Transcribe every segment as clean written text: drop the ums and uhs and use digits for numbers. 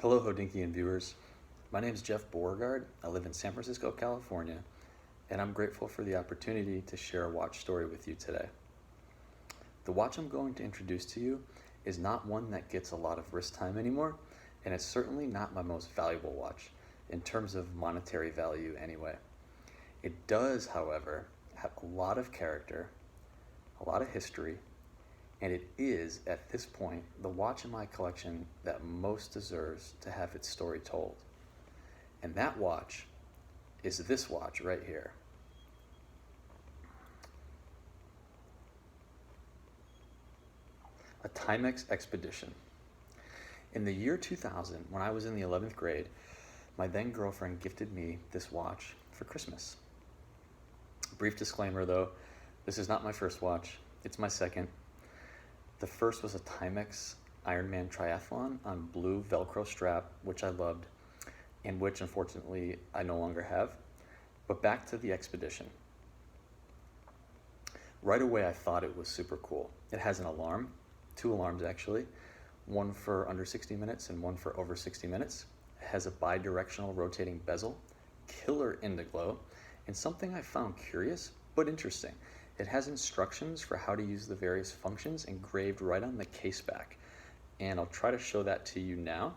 Hello, Hodinkee and viewers. My name is Jeff Beauregard. I live in San Francisco, California, and I'm grateful for the opportunity to share a watch story with you today. The watch I'm going to introduce to you is not one that gets a lot of wrist time anymore, and it's certainly not my most valuable watch, in terms of monetary value anyway. It does, however, have a lot of character, a lot of history, and it is, at this point, the watch in my collection that most deserves to have its story told. And that watch is this watch right here. A Timex Expedition. In the year 2000, when I was in the 11th grade, my then girlfriend gifted me this watch for Christmas. Brief disclaimer though, this is not my first watch, it's my second. The first was a Timex Ironman Triathlon on blue Velcro strap, which I loved, and which unfortunately I no longer have. But back to the Expedition. Right away I thought it was super cool. It has an alarm, 2 alarms actually, one for under 60 minutes and one for over 60 minutes. It has a bi-directional rotating bezel, killer Indiglo, and something I found curious but interesting. It has instructions for how to use the various functions engraved right on the case back. And I'll try to show that to you now,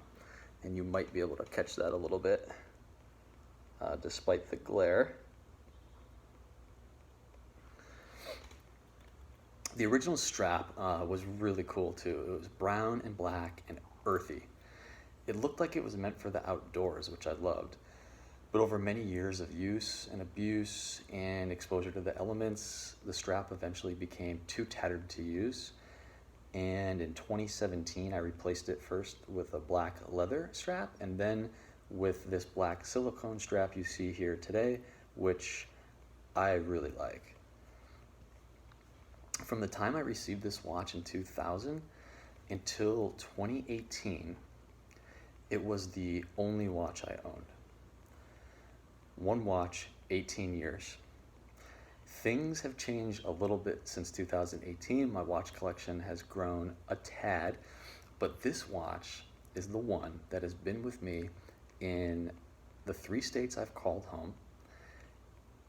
and you might be able to catch that a little bit, despite the glare. The original strap was really cool too. It was brown and black and earthy. It looked like it was meant for the outdoors, which I loved. But over many years of use and abuse and exposure to the elements, the strap eventually became too tattered to use. And in 2017, I replaced it first with a black leather strap and then with this black silicone strap you see here today, which I really like. From the time I received this watch in 2000 until 2018, it was the only watch I owned. One watch, 18 years. Things have changed a little bit since 2018. My watch collection has grown a tad, but this watch is the one that has been with me in the 3 states I've called home.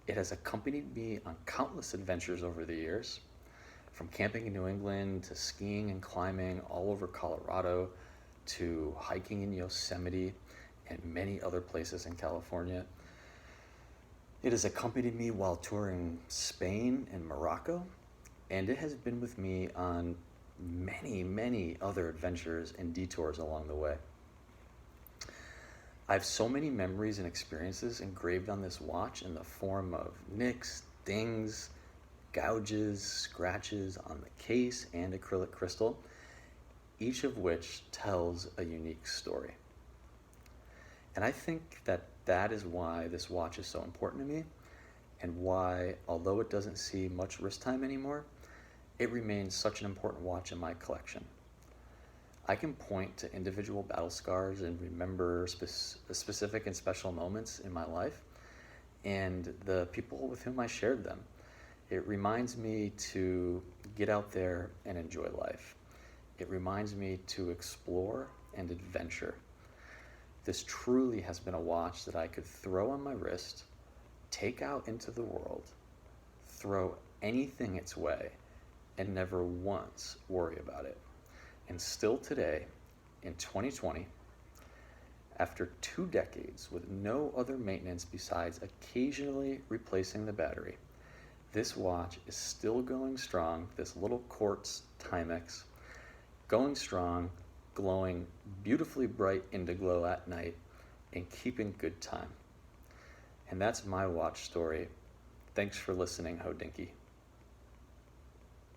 It has accompanied me on countless adventures over the years, from camping in New England to skiing and climbing all over Colorado to hiking in Yosemite and many other places in California. It has accompanied me while touring Spain and Morocco, and it has been with me on many other adventures and detours along the way. I have so many memories and experiences engraved on this watch in the form of nicks, dings, gouges, scratches on the case and acrylic crystal, each of which tells a unique story. And I think that is why this watch is so important to me, and why, although it doesn't see much wrist time anymore, it remains such an important watch in my collection. I can point to individual battle scars and remember specific and special moments in my life and the people with whom I shared them. It reminds me to get out there and enjoy life. It reminds me to explore and adventure. This truly has been a watch that I could throw on my wrist, take out into the world, throw anything its way, and never once worry about it. And still today, in 2020, after 2 decades with no other maintenance besides occasionally replacing the battery, this watch is still going strong, this little quartz Timex, going strong, glowing beautifully bright indiglo at night, and keeping good time. And that's my watch story. Thanks for listening, Hodinkee.